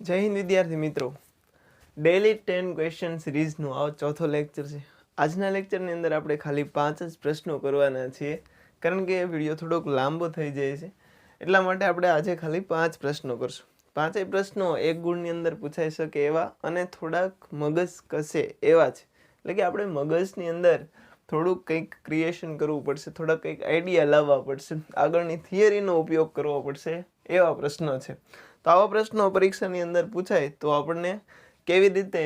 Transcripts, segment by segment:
જય હિન્દ વિદ્યાર્થી મિત્રો, ડેલી 10 ક્વેશ્ચન સિરીઝનું આ ચોથો લેક્ચર છે। આજના લેક્ચરની અંદર આપણે ખાલી 5 જ પ્રશ્નો કરવાના છીએ, કારણ કે એ વિડીયો થોડોક લાંબો થઈ જાય છે, એટલા માટે આપણે આજે ખાલી 5 પ્રશ્નો કરશું। પાંચેય પ્રશ્નો એક ગુણની અંદર પૂછાઈ શકે એવા અને થોડાક મગજ કસે એવા છે, એટલે કે આપણે મગજની અંદર થોડુંક કંઈક ક્રિએશન કરવું પડશે, થોડા કંઈક આઈડિયા લાવવા પડશે, આગળની થિયરીનો ઉપયોગ કરવો પડશે એવા પ્રશ્નો છે। તો આવા પ્રશ્નો પરીક્ષાની અંદર પૂછાય તો આપણને કેવી રીતે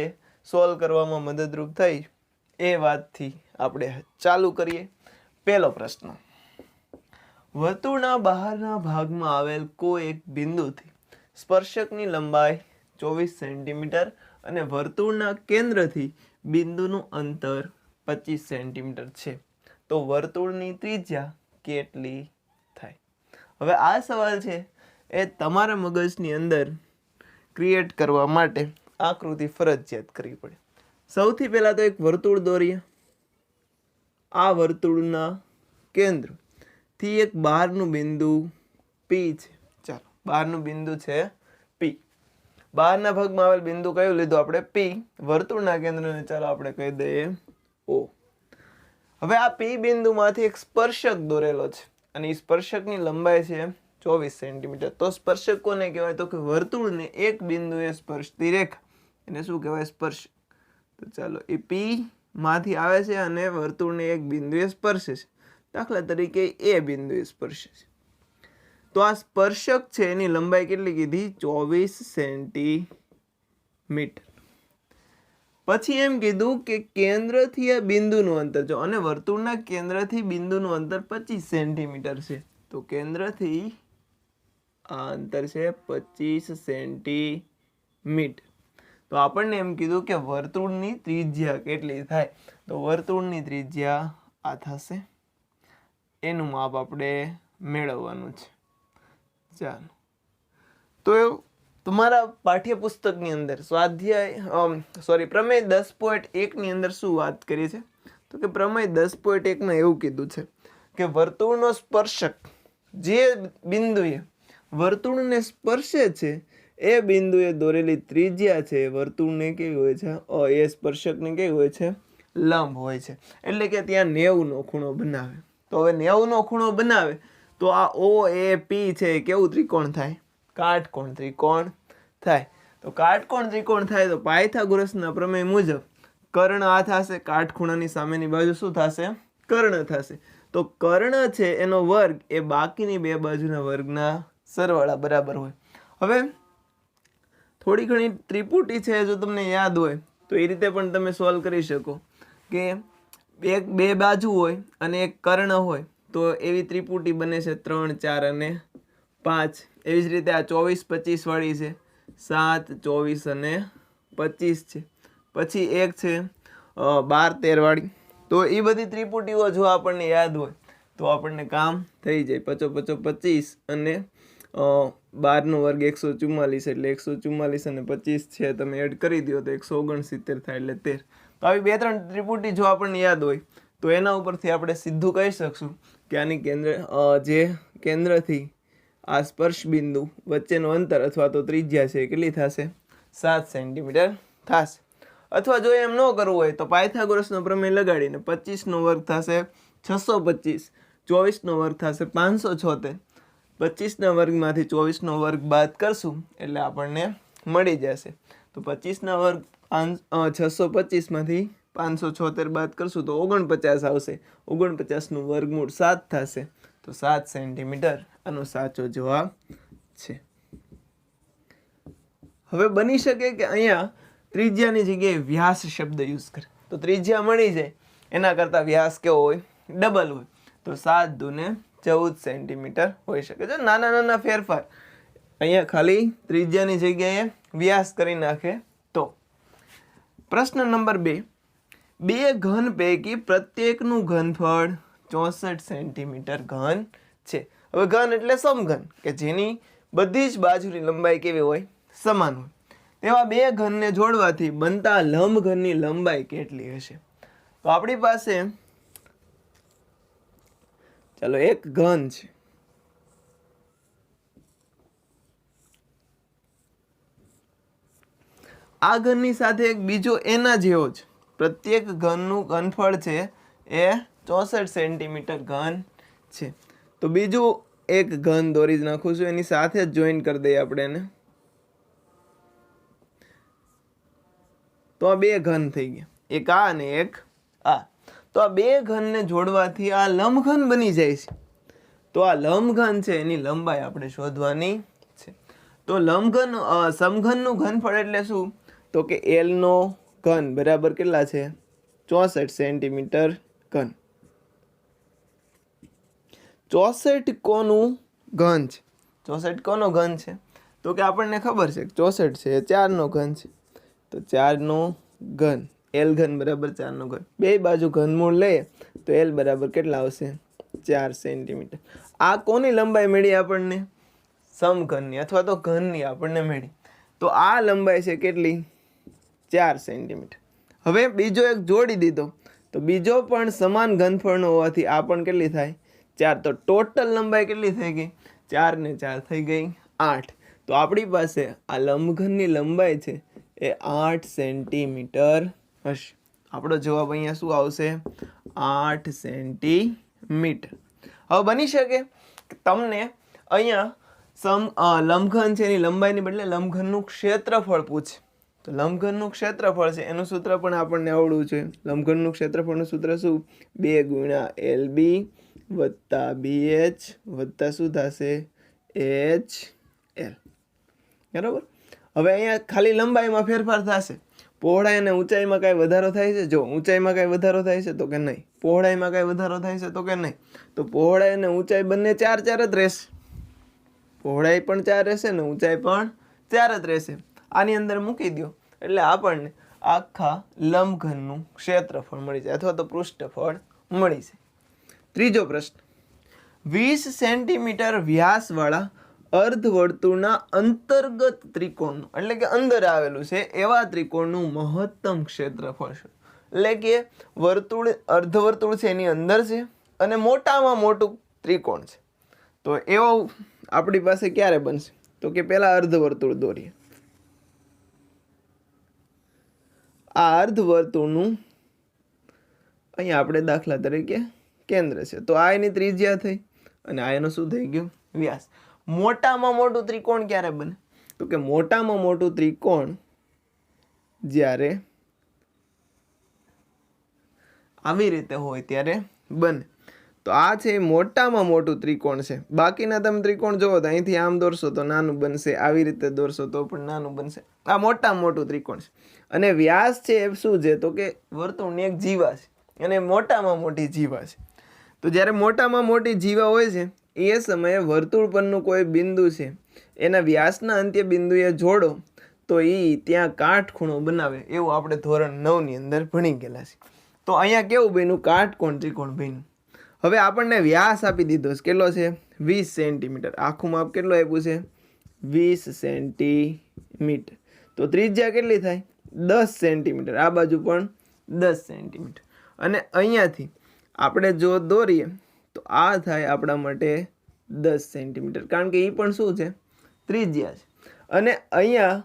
સોલ્વ કરવામાં મદદરૂપ થાય એ વાતથી આપણે ચાલુ કરીએ। પહેલો પ્રશ્ન, વર્તુળના બહારના ભાગમાં આવેલ કોઈ એક બિંદુથી સ્પર્શકની લંબાઈ 24 સેન્ટીમીટર અને વર્તુળના કેન્દ્રથી બિંદુનું અંતર 25 સેન્ટીમીટર છે, તો વર્તુળની ત્રિજ્યા કેટલી થાય? હવે આ સવાલ છે એ તમારા મગજની અંદર ક્રિએટ કરવા માટે આકૃતિ ફરજિયાત કરવી પડે। સૌથી પહેલાં તો એક વર્તુળ દોરીએ। આ વર્તુળના કેન્દ્રથી એક બહારનું બિંદુ P છે। ચાલો, બહારનું બિંદુ છે P। બહારના ભાગમાં આવેલ બિંદુ કયું લીધું આપણે? P। વર્તુળના કેન્દ્રને ચાલો આપણે કહી દઈએ O। હવે આ P બિંદુમાંથી એક સ્પર્શક દોરેલો છે અને એ સ્પર્શકની લંબાઈ છે 24 સેન્ટીમીટર। તો સ્પર્શક કોને કહેવાય? તો કે વર્તુળને એક બિંદુએ સ્પર્શતી રેખા, એને શું કહેવાય? સ્પર્શક। તો ચાલો, એ P માંથી આવે છે અને વર્તુળને એક બિંદુએ સ્પર્શે છે, દાખલા તરીકે એ બિંદુએ સ્પર્શે છે, તો આ સ્પર્શક છે એની લંબાઈ કેટલી કીધી? 24 સેન્ટીમીટર। પછી એમ કીધું કે કેન્દ્રથી આ બિંદુનું અંતર જો, અને વર્તુળના કેન્દ્રથી બિંદુનું અંતર 25 સેન્ટીમીટર છે, તો કેન્દ્રથી આ અંતર છે 25 સેન્ટીમીટર। તો આપણને એમ કીધું કે વર્તુળની ત્રિજ્યા કેટલી થાય? તો વર્તુળની ત્રિજ્યા આ થશે, એનું માપ આપણે મેળવવાનું છે। ચાલો, તો તમારા પાઠ્યપુસ્તકની અંદર સ્વાધ્યાય પ્રમેય 10.1 ની અંદર શું વાત કરી છે? તો કે પ્રમેય 10.1 માં એવું કીધું છે કે વર્તુળનો સ્પર્શક જે બિંદુએ વર્તુળને સ્પર્શે છે એ બિંદુએ દોરેલી ત્રિજ્યા છે વર્તુળને કેવી હોય છે? એ સ્પર્શકને કેવી હોય છે? લંબ હોય છે, એટલે કે ત્યાં 90 નો ખૂણો બનાવે। તો હવે 90 નો ખૂણો બનાવે તો આ OAP છે કેવું ત્રિકોણ થાય? કાટકોણ ત્રિકોણ થાય। તો કાટકોણ ત્રિકોણ થાય તો પાયથાગોરસના પ્રમેય મુજબ કર્ણ આ થશે, કાટખૂણાની સામેની બાજુ શું થશે? કર્ણ થશે। તો કર્ણ છે એનો વર્ગ એ બાકીની બે બાજુના વર્ગના સરવાળા બરાબર હોય। હવે થોડી ઘણી ત્રિપુટી છે, જો તમને યાદ હોય તો એ રીતે પણ તમે સોલ્વ કરી શકો કે બે બાજુ હોય અને એક કર્ણ હોય, તો એવી ત્રિપુટી બને છે 3, 4 અને 5। એવી જ રીતે આ 24, 25 વાળી છે, 7, 24 અને 25 છે। પછી એક છે 12, 13 વાળી। તો એ બધી ત્રિપુટીઓ જો આપણને યાદ હોય તો આપણને કામ થઈ જાય। 5, 5, 25 અને 12 નો વર્ગ 144, એટલે 144 અને 25 છે તમે એડ કરી દો તો 169 થાય, એટલે 13। તો આવી 2-3 ત્રિપુટી જો આપણને યાદ હોય તો એના ઉપરથી આપણે સીધું કહી શકશું કે આની કેન્દ્રથી આ સ્પર્શ બિંદુ વચ્ચેનું અંતર અથવા તો ત્રિજ્યા છે કેટલી થશે? 7 સેન્ટીમીટર થશે। અથવા જો એમ ન કરવું હોય તો પાયથાગોરસનો પ્રમેય લગાડીને 25 નો વર્ગ થશે 625, 24 નો વર્ગ થશે 576, 25 ના વર્ગમાંથી 24 નો વર્ગ બાદ કરશું એટલે આપણને મળી જશે। તો 25 ના વર્ગ 625 માંથી 576 બાદ કરશું તો 49 આવશે। 49 નું વર્ગમૂળ 7 થશે, તો 7 સેન્ટીમીટર આનો સાચો જવાબ છે। હવે બની શકે કે અહીંયા ત્રિજ્યાની જગ્યાએ વ્યાસ શબ્દ યુઝ કરે, તો ત્રિજ્યા મળી જાય એના કરતાં વ્યાસ કેવો હોય? ડબલ હોય, તો 7 દુને 14 સેન્ટીમીટર હોઈ શકે છે। નાના નાના ફેરફાર અહીંયા ખાલી ત્રિજ્યાની જગ્યાએ વ્યાસ કરી નાખે તો। પ્રશ્ન નંબર 2, બે ઘન પૈકી પ્રત્યેકનું ઘનફળ 64 સેન્ટીમીટર ઘન છે। હવે ઘન એટલે સમઘન, કે જેની બધી જ બાજુની લંબાઈ કેવી હોય? સમાન હોય। તેવા બે ઘનને જોડવાથી બનતા લંબઘનની લંબાઈ કેટલી હશે? તો આપણી પાસે ચાલો એક ઘન છે, આ ઘનની સાથે એક બીજો એના જેવો જ પ્રત્યેક ઘનનું ઘનફળ છે એ 64 સેન્ટીમીટર ઘન છે. તો બીજું એક ઘન દોરી જ નાખું છું, એની સાથે જ જોઈન કરી દઈએ આપણે એને. તો આ બે ઘન થઈ ગયા, એક આ અને એક આ. તો આ બે ઘનને જોડવાથી આ લંબઘન બની જાય છે. તો આ લંબઘન છે એની લંબાઈ આપણે શોધવાની છે. તો લંબઘન સમઘનનું ઘનફળ એટલે શું? તો કે L નો ઘન બરાબર કેટલા છે? 64 સેન્ટીમીટર ઘન. 64 કોનું ઘન છે? 64 કોનો ઘન છે? તો કે આપણને ખબર છે 64 છે એ 4 નો ઘન છે. તો 4 નો ઘન, L ઘન બરાબર 4 નો ઘન. બે બાજુ ઘનમૂળ લઈએ તો L બરાબર કેટલા આવશે? 4 સેન્ટીમીટર. આ કોની લંબાઈ મળી આપણને? સમઘનની અથવા તો ઘનની આપણને મળી. તો આ લંબાઈ છે કેટલી? 4 સેન્ટીમીટર. હવે બીજો એક જોડી દીધો તો બીજો પણ સમાન ઘનફળનો હોવાથી આ પણ કેટલી થાય? 4. તો ટોટલ લંબાઈ કેટલી થઈ ગઈ? 4 ને 4 થઈ ગઈ 8. તો આપણી પાસે આ લંબઘનની લંબાઈ છે એ 8 સેન્ટીમીટર હશે. આપણો જવાબ અહીંયા શું આવશે? 8 સેન્ટીમીટર. હવે બની શકે કે તમને અહીંયા લંબઘન છે એની લંબાઈની બદલે લંબઘનનું ક્ષેત્રફળ પૂછે. તો લંબઘનનું ક્ષેત્રફળ છે એનું સૂત્ર પણ આપણને આવડવું છે. લંબઘનનું ક્ષેત્રફળનું સૂત્ર શું? 2 ગુણ્યા LB વત્તા BH વત્તા શું થશે? HL. બરાબર. હવે અહીંયા ખાલી લંબાઈમાં ફેરફાર થશે, પહોળાઈ અને ઊંચાઈમાં કાંઈ વધારો થાય છે? જો ઊંચાઈમાં કાંઈ વધારો થાય છે તો કે નહીં. પહોળાઈમાં કાંઈ વધારો થાય છે તો કે નહીં. તો પહોળાઈ અને ઊંચાઈ બંને 4 4 જ રહેશે. પહોળાઈ પણ 4 રહેશે ને ઊંચાઈ પણ 4 જ રહેશે. આની અંદર મૂકી દો એટલે આપણને આખા લંબઘનનું ક્ષેત્રફળ મળી જાય અથવા તો પૃષ્ઠફળ મળી જાય. ત્રીજો પ્રશ્ન, 20 સેન્ટીમીટર વ્યાસવાળા અર્ધવર્તુળના અંતર્ગત ત્રિકોણનું એટલે કે અંદર આવેલું છે એવા ત્રિકોણનું મહત્તમ ક્ષેત્રફળ છે. એટલે કે અર્ધવર્તુળ છે એની અંદર છે અને મોટામાં મોટું ત્રિકોણ છે. તો એવો આપણી પાસે ક્યારે બનશે? તો કે પહેલા અર્ધવર્તુળ દોરીએ. આ અર્ધવર્તુળનું અહીંયા આપણે દાખલા તરીકે કેન્દ્ર છે. તો આ એની ત્રિજ્યા થઈ અને આ એનો શું થઈ ગયો? વ્યાસ. મોટામાં મોટું ત્રિકોણ ક્યારે બને? તો કે મોટામાં મોટું ત્રિકોણ જ્યારે આવી રીતે હોય ત્યારે બને. તો આ છે મોટામાં મોટું ત્રિકોણ છે. બાકીના તમે ત્રિકોણ જોવો તો અહીંથી આમ દોરશો તો નાનું બનશે, આવી રીતે દોરશો તો પણ નાનું બનશે. આ મોટામાં મોટું ત્રિકોણ છે અને વ્યાસ છે એ શું છે? તો કે વર્તુળની એક જીવા છે અને મોટામાં મોટી જીવા છે. તો જ્યારે મોટામાં મોટી જીવા હોય છે એ સમયે વર્તુળ પરનું કોઈ બિંદુ છે એના વ્યાસના અંત્ય બિંદુએ જોડો તો એ ત્યાં કાટખૂણો બનાવે, એવું આપણે ધોરણ 9 ની અંદર ભણી ગયેલા છે. તો અહીંયા કેવું બન્યું? કાટકોણ ત્રિકોણ બન્યું. હવે આપણને વ્યાસ આપી દીધો છે, કેટલો છે? 20 સેન્ટીમીટર. આખું માપ કેટલું આપ્યું છે? 20 સેન્ટીમીટર. તો ત્રિજ્યા કેટલી થાય? 10 સેન્ટીમીટર. આ બાજુ પણ 10 સેન્ટીમીટર. અને અહીંયાથી આપણે જો દોરીએ તો આ થાય આપણા માટે 10 સેન્ટીમીટર, કારણ કે એ પણ શું છે? ત્રિજ્યા છે. અને અહીંયા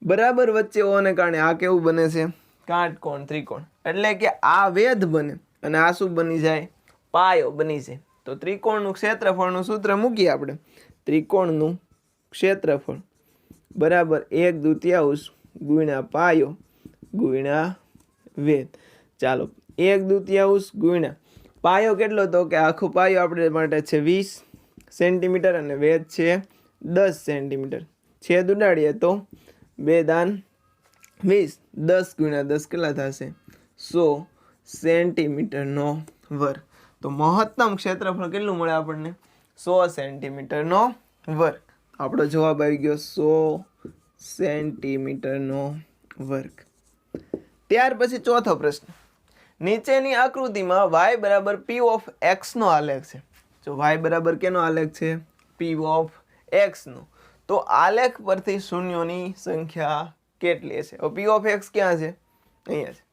બરાબર વચ્ચે હોવાને કારણે આ કેવું બને છે? કાટકોણ ત્રિકોણ. એટલે કે આ વેધ બને અને આ શું બની જાય? પાયો બની જાય. તો ત્રિકોણનું ક્ષેત્રફળનું સૂત્ર મૂકીએ આપણે. ત્રિકોણનું ક્ષેત્રફળ બરાબર 1/2 ગુણ્યા પાયો ગુણ્યા વેધ. ચાલો 1/2 ગુણ્યા પાયો કેટલો? તો કે આખો પાયો આપણે માટે છે 20 સેન્ટીમીટર અને વેધ છે 10 સેન્ટીમીટર. છેદ ઉડાડીએ તો 2 દાન 20. 10 ગુણ્યા 10 કેટલા થશે? 100 સેન્ટીમીટરનો વર્ગ. તો મહત્તમ ક્ષેત્રફળ કેટલું મળે આપણને? 100 સેન્ટીમીટરનો વર્ગ. આપણો જવાબ આવી ગયો 100 સેન્ટીમીટરનો વર્ગ. ત્યાર પછી ચોથો પ્રશ્ન, નીચેની આકૃતિમાં y બરાબર p ઓફ x નો આલેખ છે. જો y બરાબર કેનો આલેખ છે? p ઓફ x નો. તો આલેખ પરથી શૂન્યોની સંખ્યા કેટલી છે? p ઓફ x ક્યાં છે? અહીંયા છે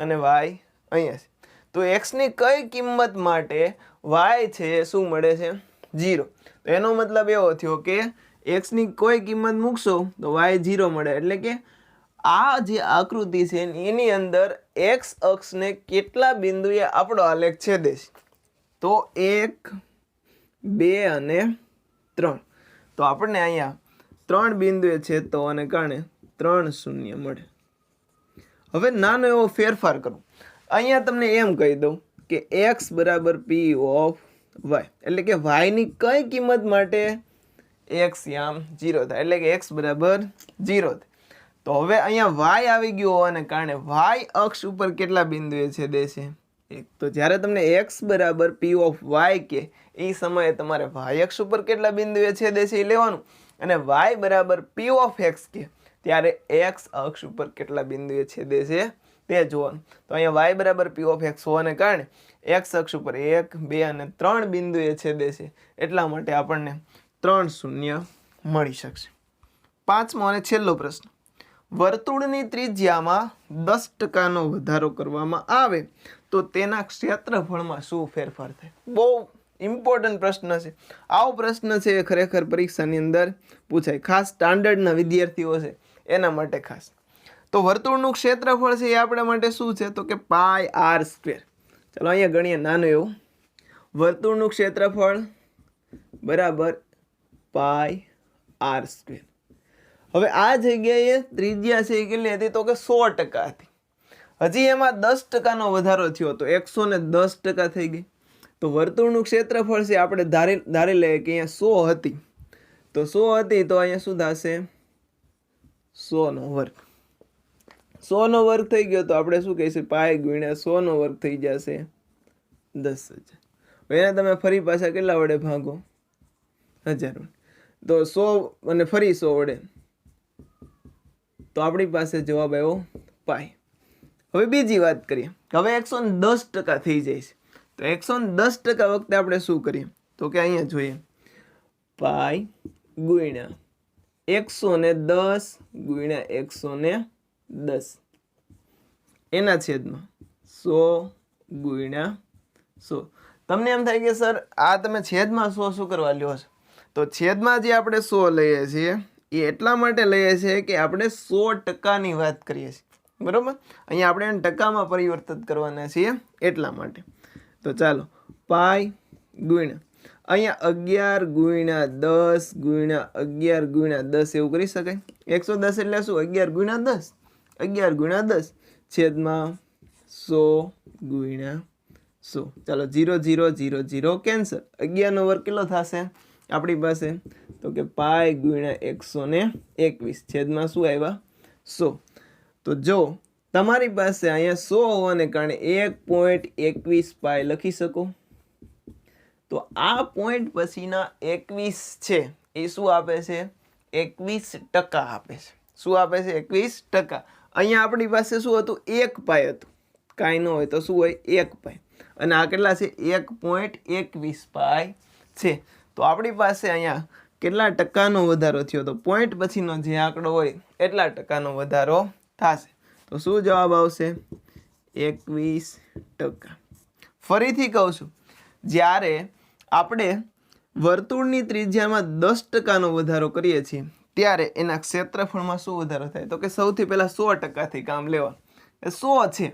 અને y અહીંયા છે. તો x ની કઈ કિંમત માટે y છે શું મળે છે? 0. તો એનો મતલબ એવો થયો કે x ની કોઈ કિંમત મૂકશો તો y 0 મળે. એટલે કે આ જે આકૃતિ છે એની અંદર એક્સ અક્ષને કેટલા બિંદુએ આપણો આલેખ છેદે છે? તો 1, 2 અને 3. તો આપણને અહીંયા 3 બિંદુએ છેદવાને કારણે 3 શૂન્ય મળે. હવે નાનો એવો ફેરફાર કરું, અહીંયા તમને એમ કહી દઉં કે x બરાબર p ઓફ y, એટલે કે y ની કઈ કિંમત માટે x આમ 0 થાય, એટલે કે x બરાબર 0 થાય. તો હવે અહીંયા y આવી ગયું હોવાને કારણે y અક્ષ ઉપર કેટલા બિંદુએ છેદે છે? 1. તો જ્યારે તમને x બરાબર p ઓફ y કે એ સમયે તમારે y અક્ષ ઉપર કેટલા બિંદુએ છેદે છે એ લેવાનું, અને y બરાબર p ઓફ x કે ત્યારે x અક્ષ ઉપર કેટલા બિંદુએ છેદે છે તે જોવાનું. તો અહીંયા y બરાબર p ઓફ x હોવાને કારણે x અક્ષ ઉપર 1, 2 અને 3 બિંદુએ છેદે છે, એટલા માટે આપણને 3 શૂન્ય મળી શકશે. 5મો અને છેલ્લો પ્રશ્ન, વર્તુળની ત્રિજ્યામાં 10% વધારો કરવામાં આવે તો તેના ક્ષેત્રફળમાં શું ફેરફાર થાય? બહુ ઇમ્પોર્ટન્ટ પ્રશ્ન છે. આવો પ્રશ્ન છે એ ખરેખર પરીક્ષાની અંદર પૂછાય, ખાસ સ્ટાન્ડર્ડના વિદ્યાર્થીઓ છે એના માટે ખાસ. તો વર્તુળનું ક્ષેત્રફળ છે એ આપણા માટે શું છે? તો કે પાઈ r સ્ક્વેર. ચાલો અહીંયા ગણીએ નાનું એવું. વર્તુળનું ક્ષેત્રફળ બરાબર પાઈ r સ્ક્વેર. હવે આ જગ્યાએ ત્રિજ્યા છે એ કેટલી હતી? તો કે 100% હતી. હજી એમાં 10%નો વધારો થયો તો 110% થઈ ગઈ. તો વર્તુળનું ક્ષેત્રફળ છે આપણે ધારી લઈએ કે અહીંયા 100 હતી, તો 100 હતી તો અહીંયા શું થશે? 100 નો વર્ગ. 100 નો વર્ગ થઈ ગયો તો આપણે શું કહીશું? પાઈ ગુણ્યા 100 નો વર્ગ થઈ જશે 10,000. એને તમે ફરી પાછા કેટલા વડે ભાગો? 1000 વડે. તો 100 અને ફરી 100 વડે, તો આપણી પાસે જવાબ આવ્યો પાઈ. હવે બીજી વાત કરીએ, હવે 110% થઈ જાય છે, તો 110% વખતે આપણે શું કરીએ? તો કે અહીંયા જોઈએ પાઈ ગુણ્યા 110 ગુણ્યા 110 એના છેદમાં 100 ગુણ્યા 100. તમને એમ થાય કે સર આ તમે છેદમાં 100 શું કરવા લ્યો છો? તો છેદમાં જે આપણે 100 લઈએ છીએ એ એટલા માટે લઈએ છીએ કે આપણે 100%ની વાત કરીએ છીએ, બરોબર? અહીંયા આપણે એને ટકામાં પરિવર્તિત કરવાના છીએ એટલા માટે. તો ચાલો પાઈ ગુણ્યા અહીંયા 11 ગુણ્યા 10 ગુણ્યા 11 ગુણ્યા 10 એવું કરી શકાય. 110 એટલે શું? 11 ગુણ્યા 10, 11 ગુણ્યા 10 છેદમાં 100 ગુણ્યા 100. ચાલો 0 0 0 0 કેન્સલ. 11 નો વર્ગ કેટલો થશે આપણી પાસે? તો કે પાઈ ગુણ્યા 121 છેદમાં શું આવ્યા? 100. તો જો તમારી પાસે અહીંયા 100 હોવાને કારણે 1.21 પાઈ લખી શકો. તો આ પોઈન્ટ પછીના 21 છે એ શું આપે છે? 21% આપે છે. શું આપે છે? 21%. અહીંયા આપણી પાસે શું હતું? 1 પાઈ હતું. કાંઈ ન હોય તો શું હોય? 1 પાઈ. અને આ કેટલા છે? 1.21 પાઈ છે. તો આપણી પાસે અહીંયા કેટલા ટકાનો વધારો થયો? તો પોઈન્ટ પછીનો જે આંકડો હોય એટલા ટકાનો વધારો થશે. તો શું જવાબ આવશે? 21%. ફરીથી કહું છું, જ્યારે આપણે વર્તુળની ત્રિજ્યામાં 10%નો વધારો કરીએ છીએ ત્યારે એના ક્ષેત્રફળમાં શું વધારો થાય? તો કે સૌથી પહેલાં 100%થી કામ લેવાનું. 100 છે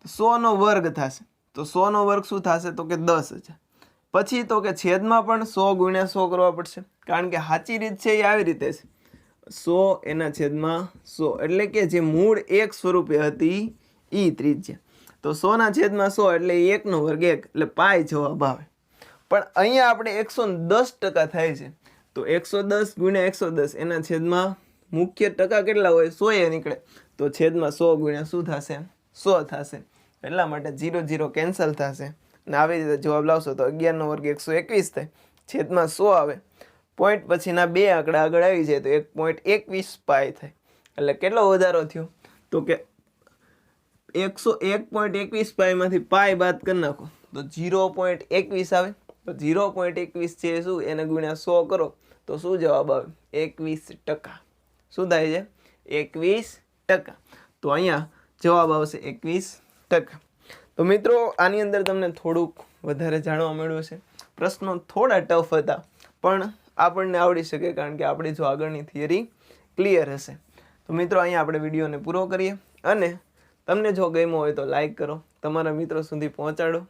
તો 100 નો વર્ગ થશે, તો 100 નો વર્ગ શું થશે? તો કે 10,000. પછી તો કે છેદમાં પણ 100 ગુણ્યા 100 કરવા પડશે, કારણ કે સાચી રીત છે એ આવી રીતે છે 100 એના છેદમાં 100, એટલે કે જે મૂળ 1 સ્વરૂપે હતી એ ત્રિજ્યા. તો 100 ના છેદમાં 100 એટલે 1 નો વર્ગ 1, એટલે પાઈ જવાબ આવે. પણ અહીંયા આપણે 110% થાય છે, તો 110 ગુણ્યા 110 એના છેદમાં મુખ્ય ટકા કેટલા હોય? 100 એ નીકળે, તો છેદમાં 100 ગુણ્યા શું થશે? 100 થશે. એટલા માટે 0 0 કેન્સલ થશે અને આવી રીતે જવાબ લાવશો તો 11 નો વર્ગ 121 થાય, છેદમાં 100 આવે, પોઈન્ટ પછીના બે આંકડા આગળ આવી જાય તો 1.21 પાઈ થાય. એટલે કેટલો વધારો થયો? તો કે 101.21 પાઈમાંથી પાઈ બાદ કરી નાખો તો 0.21 આવે. તો 0.21 છે શું? એને ગુણ્યા 100 કરો તો શું જવાબ આવે? 21%. શું થાય છે? 21%. તો અહીંયા જવાબ આવશે 21%. તો મિત્રો આની અંદર તમને થોડુંક વધારે જાણવા મળ્યું છે. પ્રશ્નો થોડા ટફ હતા પણ આપણને આવડી શકે, કારણ કે આપણી જો આગળની થિયરી ક્લિયર હશે. તો તો મિત્રો અહીંયા આપણે વિડીયોને પૂરો કરીએ અને તમને જો ગમ્યો હોય તો લાઈક કરો, તમારા મિત્રો સુધી પહોંચાડો